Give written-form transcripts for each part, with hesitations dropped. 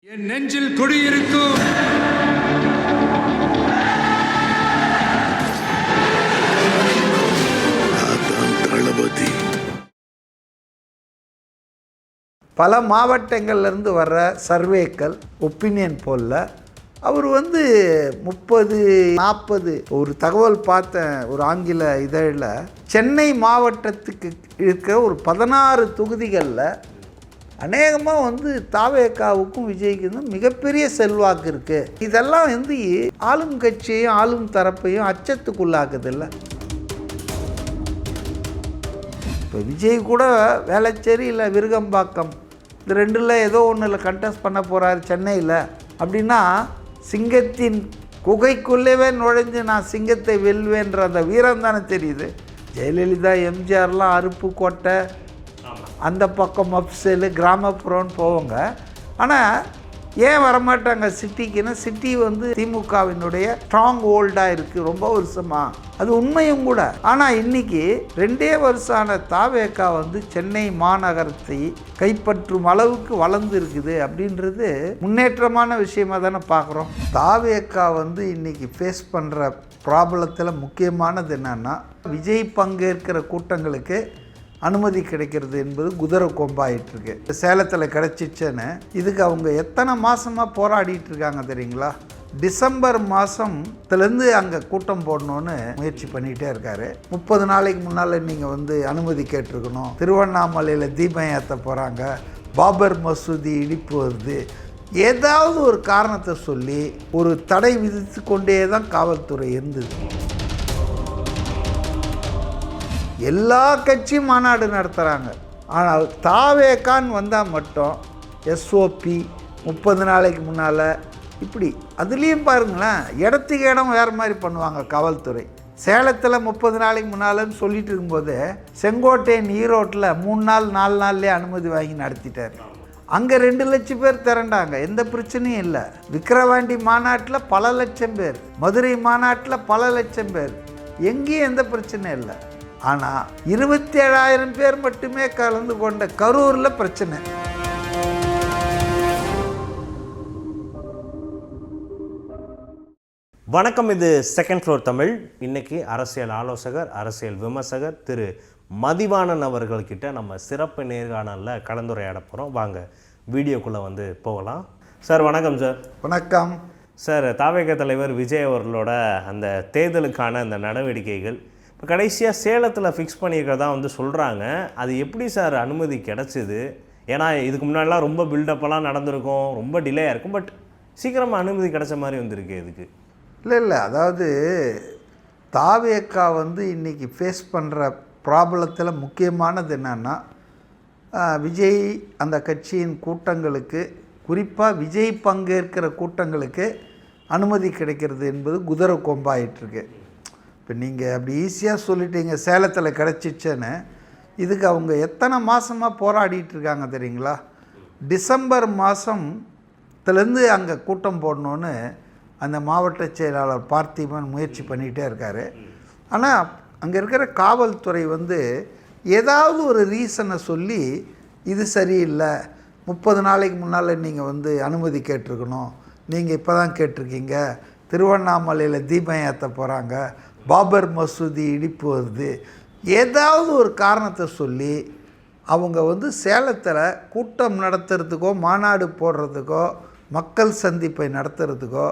என் நெஞ்சில் குடியிருக்கும் தளபதி. பல மாவட்டங்கள்லேருந்து வர்ற சர்வேக்கள் ஒப்பீனியன் போல்ல அவர் 30-40 ஒரு தகவல் பார்த்தேன் ஒரு ஆங்கில இதழில், சென்னை மாவட்டத்துக்கு இருக்கிற ஒரு 16 தொகுதிகளில் அநேகமாக தாவேகாவுக்கும் விஜய்க்கும் மிகப்பெரிய செல்வாக்கு இருக்குது. இதெல்லாம் ஆளும் கட்சியையும் ஆளும் தரப்பையும் அச்சத்துக்குள்ளாக்குதில்ல. இப்போ விஜய் கூட வேளச்சேரி இல்லை விருகம்பாக்கம் இந்த ரெண்டில் ஏதோ ஒன்றில் கண்டெஸ்ட் பண்ண போகிறாரு சென்னையில் அப்படின்னா, சிங்கத்தின் குகைக்குள்ளேவே நுழைஞ்சு நான் சிங்கத்தை வெல்வேன்ற அந்த வீரம் தானே தெரியுது. ஜெயலலிதா எம்ஜிஆர்லாம் அருப்புக்கோட்டை அந்த பக்கம் மப்சேலு கிராமப்புறம்னு போவாங்க. ஆனால் ஏன் வரமாட்டாங்க சிட்டிக்குன்னா, சிட்டி திமுகவினுடைய ஸ்ட்ராங் ஹோல்டாக இருக்குது ரொம்ப வருஷமாக. அது உண்மையும் கூட. ஆனால் இன்றைக்கி 2 வருஷமான தாவேகா சென்னை மாநகரத்தை கைப்பற்றும் அளவுக்கு வளர்ந்து இருக்குது அப்படின்றது முன்னேற்றமான விஷயமாக தானே பார்க்குறோம். தாவேகா இன்றைக்கி ஃபேஸ் பண்ணுற ப்ராப்ளத்தில் முக்கியமானது என்னென்னா, விஜய் பங்கேற்கிற கூட்டங்களுக்கு அனுமதி கிடைக்கிறது என்பது குதிரை கொம்பாயிட்டுருக்கு. சேலத்தில் கிடச்சிச்சேன்னு இதுக்கு அவங்க எத்தனை மாதமாக போராடிட்டு இருக்காங்க தெரியுங்களா? டிசம்பர் மாதத்துலேருந்து அங்கே கூட்டம் போடணுன்னு முயற்சி பண்ணிகிட்டே இருக்காரு. 30 நாளைக்கு முன்னால் நீங்கள் அனுமதி கேட்டிருக்கணும், திருவண்ணாமலையில் தீபம் ஏற்ற போகிறாங்க, பாபர் மசூதி இடிப்பு வருது, ஏதாவது ஒரு காரணத்தை சொல்லி ஒரு தடை விதித்து கொண்டே தான் காவல்துறை இருந்தது. எல்லா கட்சியும் மாநாடு நடத்துகிறாங்க. ஆனால் தாவேகான்னு வந்தால் மட்டும் எஸ்ஓபி 30 நாளைக்கு முன்னால் இப்படி. அதுலேயும் பாருங்களேன், இடத்துக்கு இடம் வேறு மாதிரி பண்ணுவாங்க காவல்துறை. சேலத்தில் 30 நாளைக்கு முன்னால்னு சொல்லிட்டு இருக்கும்போது செங்கோட்டையன் ஈரோட்டில் 3 நாள் 4 நாள்லேயே அனுமதி வாங்கி நடத்திட்டார். அங்கே 2 லட்சம் பேர் திரண்டாங்க, எந்த பிரச்சனையும் இல்லை. விக்கிரவாண்டி மாநாட்டில் பல லட்சம் பேர், மதுரை மாநாட்டில் பல லட்சம் பேர், எங்கேயும் எந்த பிரச்சனையும் இல்லை. ஆனால் 27,000 பேர் மட்டுமே கலந்து கொண்ட கரூரில் பிரச்சனை. வணக்கம், இது செகண்ட் ஃப்ளோர் தமிழ். இன்றைக்கி அரசியல் ஆலோசகர், அரசியல் விமர்சகர் திரு மதிவாணன் அவர்கள்கிட்ட நம்ம சிறப்பு நேர்காணலில் கலந்துரையாட போகிறோம். வாங்க வீடியோக்குள்ளே போகலாம். சார் வணக்கம். சார் வணக்கம். சார், தாவேகா தலைவர் விஜய் அவர்களோட அந்த தேர்தலுக்கான அந்த நடவடிக்கைகள் இப்போ கடைசியாக சேலத்தில் ஃபிக்ஸ் பண்ணியிருக்கிறதா சொல்கிறாங்க. அது எப்படி சார் அனுமதி கிடச்சிது? ஏன்னா இதுக்கு முன்னாடிலாம் ரொம்ப பில்டப்பெல்லாம் நடந்திருக்கும், ரொம்ப டிலே ஆகிருக்கும், பட் சீக்கிரமாக அனுமதி கிடச்ச மாதிரி வந்திருக்கு. இதுக்கு இல்லை அதாவது தாவேகா இன்றைக்கி ஃபேஸ் பண்ணுற ப்ராப்ளத்தில் முக்கியமானது என்னென்னா, விஜய் அந்த கட்சியின் கூட்டங்களுக்கு, குறிப்பாக விஜய் பங்கேற்கிற கூட்டங்களுக்கு அனுமதி கிடைக்கிறது என்பது குதிரை கொம்பாயிட்டுருக்கு. இப்போ நீங்கள் அப்படி ஈஸியாக சொல்லிட்டீங்க சேலத்தில் கிடச்சிச்சேன்னு. இதுக்கு அவங்க எத்தனை மாதமாக போராடிட்டு இருக்காங்க தெரியுங்களா? டிசம்பர் மாதத்துலேருந்து அங்கே கூட்டம் போடணுன்னு அந்த மாவட்ட செயலாளர் பார்த்திபன் முயற்சி பண்ணிகிட்டே இருக்கார். ஆனால் அங்கே இருக்கிற காவல்துறை ஏதாவது ஒரு ரீசனை சொல்லி இது சரியில்லை, 30 நாளைக்கு முன்னால் நீங்கள் அனுமதி கேட்டிருக்கணும், நீங்கள் இப்போ தான் கேட்டிருக்கீங்க, திருவண்ணாமலையில் தீபம் ஏற்ற போகிறாங்க, பாபர் மசூதி இடிப்பு வருது, ஏதாவது ஒரு காரணத்தை சொல்லி அவங்க சேலத்தில் கூட்டம் நடத்துறதுக்கோ மாநாடு போடுறதுக்கோ மக்கள் சந்திப்பை நடத்துறதுக்கோ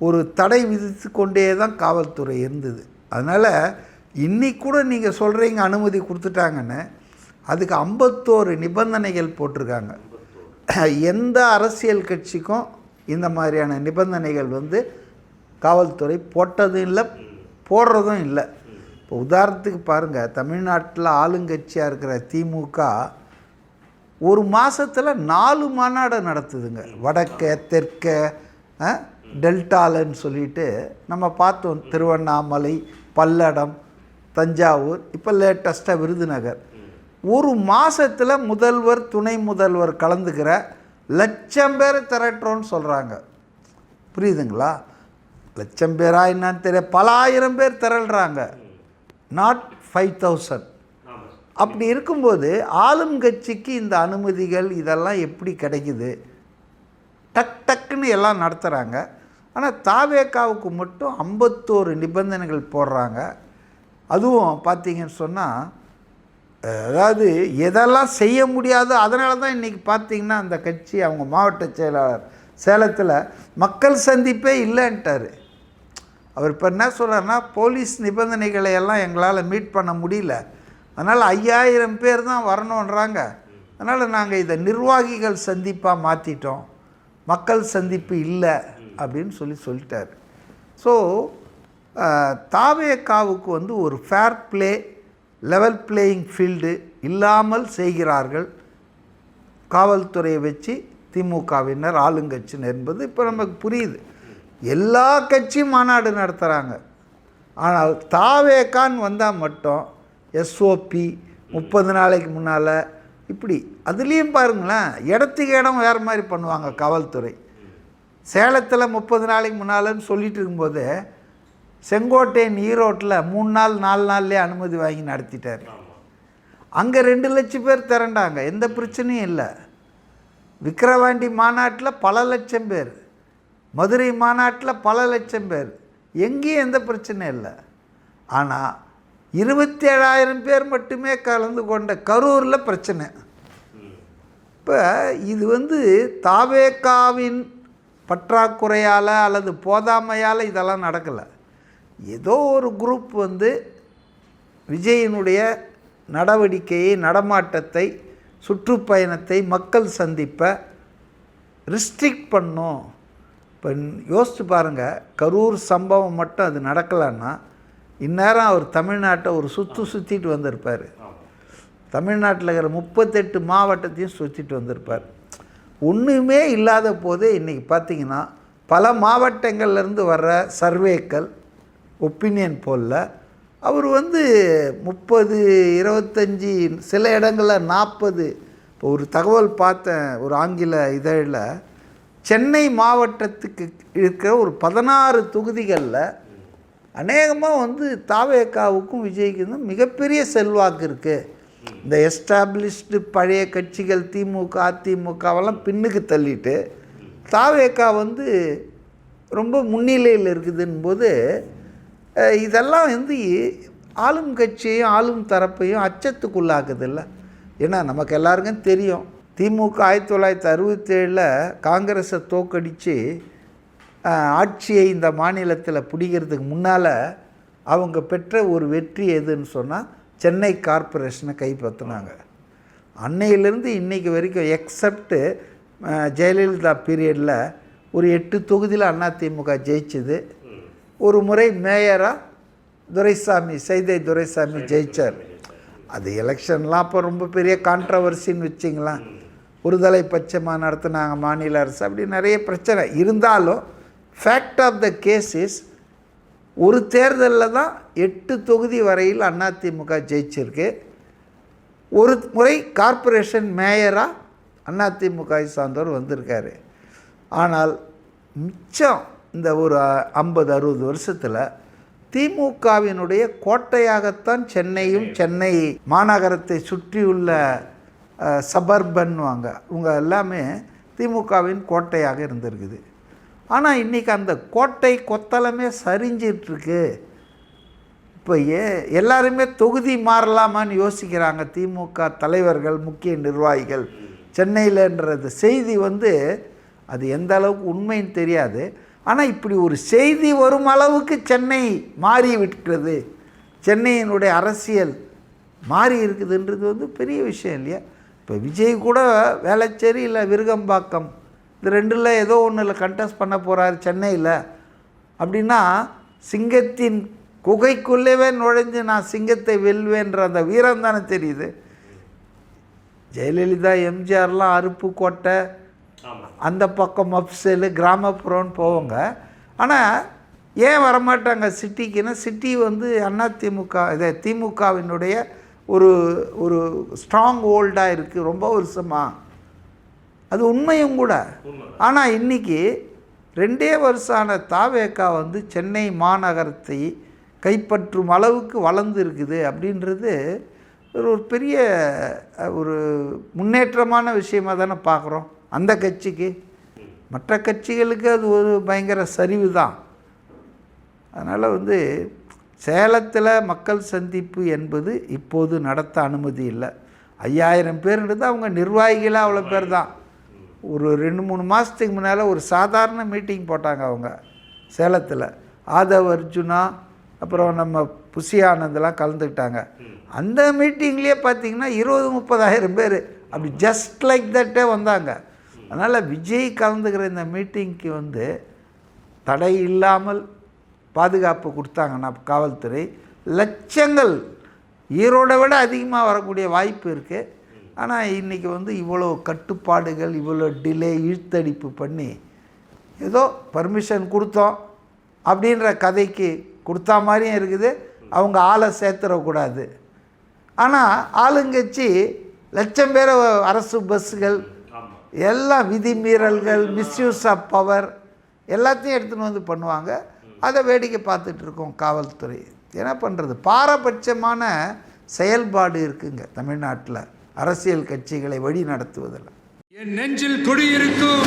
ஒரு தடை விதித்து கொண்டே தான் காவல்துறை இருந்தது. அதனால் இன்னைக்கு கூட நீங்கள் சொல்கிறீங்க அனுமதி கொடுத்துட்டாங்கன்னு, அதுக்கு 51 நிபந்தனைகள் போட்டிருக்காங்க. எந்த அரசியல் கட்சிக்கும் இந்த மாதிரியான நிபந்தனைகள் காவல்துறை போட்டதும் இல்லை, போடுறதும் இல்லை. இப்போ உதாரணத்துக்கு பாருங்கள், தமிழ்நாட்டில் ஆளுங்கட்சியாக இருக்கிற திமுக ஒரு மாதத்தில் 4 மாநாடு நடத்துதுங்க. வடக்க தெற்க டெல்டாலன்னு சொல்லிட்டு நம்ம பார்த்தோம். திருவண்ணாமலை, பல்லடம், தஞ்சாவூர், இப்போ லேட்டஸ்ட்டாக விருதுநகர். ஒரு மாதத்தில் முதல்வர் துணை முதல்வர் கலந்துக்கிற 1,00,000 பேர் திரட்டுறோன்னு சொல்கிறாங்க. புரியுதுங்களா? 1,00,000 பேரா என்னான்னு தெரிய, பல ஆயிரம் பேர் திரள்றாங்க, நாட் 5,000. அப்படி இருக்கும்போது ஆளும் கட்சிக்கு இந்த அனுமதிகள் இதெல்லாம் எப்படி கிடைக்குது? டக்குன்னு எல்லாம் நடத்துகிறாங்க. ஆனால் தாவேக்காவுக்கு மட்டும் 51 நிபந்தனைகள் போடுறாங்க. அதுவும் பார்த்தீங்கன்னு சொன்னால், அதாவது எதெல்லாம் செய்ய முடியாதோ அதனால தான் இன்றைக்கி பார்த்திங்கன்னா அந்த கட்சி அவங்க மாவட்ட செயலாளர் சேலத்தில் மக்கள் சந்திப்பே இல்லைன்ட்டார். அவர் இப்போ என்ன சொல்கிறாருன்னா, போலீஸ் நிபந்தனைகளை எல்லாம் எங்களால் மீட் பண்ண முடியல, அதனால் 5000 பேர் தான் வரணுன்றாங்க, அதனால் நாங்கள் இதை நிர்வாகிகள் சந்திப்பாக மாற்றிட்டோம், மக்கள் சந்திப்பு இல்லை அப்படின்னு சொல்லிட்டார். ஸோ தாவேக்காவுக்கு வந்து ஒரு fair play, level playing field இல்லாமல் செய்கிறார்கள் காவல்துறையை வச்சு திமுகவினர், ஆளுங்கட்சினர் என்பது இப்போ நமக்கு புரியுது. எல்லா கட்சியும் மாநாடு நடத்துகிறாங்க. ஆனால் தாவேக்கான்னு வந்தால் மட்டும் எஸ்ஓபி 30 நாளைக்கு முன்னால் இப்படி, அதுலேயும் பாருங்களேன், இடத்துக்கு இடம் வேறு மாதிரி பண்ணுவாங்க காவல்துறை. சேலத்தில் 30 நாளைக்கு முன்னால்னு சொல்லிட்டு இருக்கும்போது செங்கோட்டையன் ஈரோட்டில் 3 நாள் 4 நாள்லேயே அனுமதி வாங்கி நடத்திட்டார். அங்கே 2 லட்சம் பேர் திரண்டாங்க, எந்த பிரச்சனையும் இல்லை. விக்கிரவாண்டி மாநாட்டில் பல லட்சம் பேர், மதுரை மாநாட்டில் பல லட்சம் பேர், எங்கேயும் எந்த பிரச்சனையும் இல்லை. ஆனால் 27,000 பேர் மட்டுமே கலந்து கொண்ட கரூரில் பிரச்சனை. இப்போ இது வந்து தாவேக்காவின் பற்றாக்குறையால் அல்லது போதாமையால் இதெல்லாம் நடக்கலை. ஏதோ ஒரு குரூப் வந்து விஜயினுடைய நடவடிக்கையை, நடமாட்டத்தை, சுற்றுப்பயணத்தை, மக்கள் சந்திப்பை ரிஸ்ட்ரிக்ட் பண்ணும். இப்போ யோசித்து பாருங்கள், கரூர் சம்பவம் மட்டும் அது நடக்கலைன்னா இந்நேரம் அவர் தமிழ்நாட்டை ஒரு சுற்றிட்டு வந்திருப்பார். தமிழ்நாட்டில் இருக்கிற 38 மாவட்டத்தையும் சுற்றிட்டு வந்திருப்பார். ஒன்றுமே இல்லாத போதே இன்றைக்கி பார்த்திங்கன்னா பல மாவட்டங்கள்லேருந்து வர்ற சர்வேக்கள், ஒப்பீனியன் போலில் அவர் வந்து 30, 25, சில இடங்களில் 40. இப்போ ஒரு தகவல் பார்த்தேன் ஒரு ஆங்கில இதழில், சென்னை மாவட்டத்துக்கு இருக்கிற ஒரு 16 தொகுதிகளில் அநேகமாக வந்து தாவேக்காவுக்கும் விஜய்க்கும் மிகப்பெரிய செல்வாக்கு இருக்குது. இந்த எஸ்டாப்ளிஷ்டு பழைய கட்சிகள் திமுக, அதிமுகவெல்லாம் பின்னுக்கு தள்ளிட்டு தாவேக்கா வந்து ரொம்ப முன்னிலையில் இருக்குதுன்போது இதெல்லாம் வந்து ஆளும் கட்சியையும் ஆளும் தரப்பையும் அச்சத்துக்குள்ளாக்குதில்ல. ஏன்னா நமக்கு எல்லாருக்கும் தெரியும், திமுக 1967 காங்கிரஸை தோக்கடித்து ஆட்சியை இந்த மாநிலத்தில் பிடிக்கிறதுக்கு முன்னால் அவங்க பெற்ற ஒரு வெற்றி எதுன்னு சொன்னால் சென்னை கார்ப்பரேஷனை கைப்பற்றினாங்க. அன்னையிலேருந்து இன்றைக்கி வரைக்கும் எக்ஸப்டு ஜெயலலிதா பீரியடில் ஒரு 8 தொகுதியில் அதிமுக ஜெயிச்சுது. ஒரு முறை மேயராக துரைசாமி, சைதை துரைசாமி ஜெயித்தார். அது எலெக்ஷன்லாம் அப்போ ரொம்ப பெரிய கான்ட்ரவர்சின்னு வச்சிங்களேன். ஒருதலை பட்சமாக நடத்தினாங்க மாநில அரசு, அப்படி நிறைய பிரச்சனை இருந்தாலும் fact of the case is, ஒரு தேர்தலில் தான் 8 தொகுதி வரையில் அதிமுக ஜெயிச்சிருக்கு. ஒரு முறை கார்ப்பரேஷன் மேயராக அதிமுக சார்ந்தவர் வந்திருக்காரு. ஆனால் மிச்சம் இந்த ஒரு 50-60 வருஷத்தில் திமுகவினுடைய கோட்டையாகத்தான் சென்னையும், சென்னை மாநகரத்தை சுற்றியுள்ள சபர்பன்வாங்க இவங்க எல்லாமே திமுகவின் கோட்டையாக இருந்திருக்குது. ஆனால் இன்றைக்கி அந்த கோட்டை கொத்தளமே சரிஞ்சிட்ருக்கு. இப்போ எல்லாருமே தொகுதி மாறலாமான்னு யோசிக்கிறாங்க திமுக தலைவர்கள், முக்கிய நிர்வாகிகள் சென்னையிலன்றது செய்தி வந்து அது எந்த அளவுக்கு உண்மைன்னு தெரியாது. ஆனால் இப்படி ஒரு செய்தி வரும் அளவுக்கு சென்னை மாறி விட்டுறது, சென்னையினுடைய அரசியல் மாறி இருக்குதுன்றது வந்து பெரிய விஷயம் இல்லையா? இப்போ விஜய் கூட வேளச்சேரி இல்லை விருகம்பாக்கம் இது 2ல் ஏதோ ஒன்றில் கண்டெஸ்ட் பண்ண போகிறாரு சென்னையில் அப்படின்னா, சிங்கத்தின் குகைக்குள்ளேவே நுழைஞ்சு நான் சிங்கத்தை வெல்வேன்ற அந்த வீரம் தானே தெரியுது. ஜெயலலிதா, எம்ஜிஆர்லாம் அருப்புக்கோட்டை, அந்த பக்கம் மப்செல், கிராமப்புறம்னு போவாங்க. ஆனால் ஏன் வரமாட்டாங்க சிட்டிக்குன்னா, சிட்டி வந்து அதிமுக இதை திமுகவினுடைய ஒரு ஒரு ஸ்ட்ராங் ஹோல்டாக இருக்குது ரொம்ப வருஷமாக. அது உண்மையும் கூட. ஆனால் இன்றைக்கி 2 வருஷமான தாவேக்கா வந்து சென்னை மாநகரத்தை கைப்பற்றும் அளவுக்கு வளர்ந்து இருக்குது அப்படின்றது ஒரு பெரிய ஒரு முன்னேற்றமான விஷயமாக தானே பார்க்குறோம் அந்த கட்சிக்கு. மற்ற கட்சிகளுக்கு அது ஒரு பயங்கர சரிவு தான். அதனால் வந்து சேலத்தில் மக்கள் சந்திப்பு என்பது இப்போது நடத்த அனுமதி இல்லை. 5000 பேருன்றது அவங்க நிர்வாகிகளாக அவ்வளோ பேர் தான். ஒரு 2-3 மாதத்துக்கு முன்னால் ஒரு சாதாரண மீட்டிங் போட்டாங்க அவங்க சேலத்தில். ஆதவ் அர்ஜுனா அப்புறம் நம்ம புஷி ஆனந்தெலாம் கலந்துக்கிட்டாங்க. அந்த மீட்டிங்லேயே பார்த்திங்கன்னா 20-30 பேர் அப்படி ஜஸ்ட் லைக் தட்டே வந்தாங்க. அதனால் விஜய் கலந்துக்கிற இந்த மீட்டிங்க்கு வந்து தடை இல்லாமல் பாதுகாப்பு கொடுத்தாங்கன்னா காவல்துறை லட்சங்கள் ஈரோடை விட அதிகமாக வரக்கூடிய வாய்ப்பு இருக்குது. ஆனால் இன்றைக்கி வந்து இவ்வளோ கட்டுப்பாடுகள், இவ்வளோ டிலே, இழுத்தடிப்பு பண்ணி ஏதோ பர்மிஷன் கொடுத்தோம் அப்படின்ற கதைக்கு கொடுத்தா மாதிரியும் இருக்குது. அவங்க ஆளை சேர்த்துடக்கூடாது. ஆனால் ஆளுங்கட்சி லட்சம் பேர் அரசு பஸ்ஸுகள் எல்லாம் விதிமீறல்கள், மிஸ்யூஸ் ஆஃப் பவர் எல்லாத்தையும் எடுத்துன்னு வந்து பண்ணுவாங்க. அதை வேடிக்கை பார்த்துட்டு இருக்கோம் காவல்துறை. என்ன பண்ணுறது? பாரபட்சமான செயல்பாடு இருக்குங்க தமிழ்நாட்டில் அரசியல் கட்சிகளை வழி நடத்துவதில். என் நெஞ்சில் குடியிருக்கும்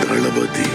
தளபதி.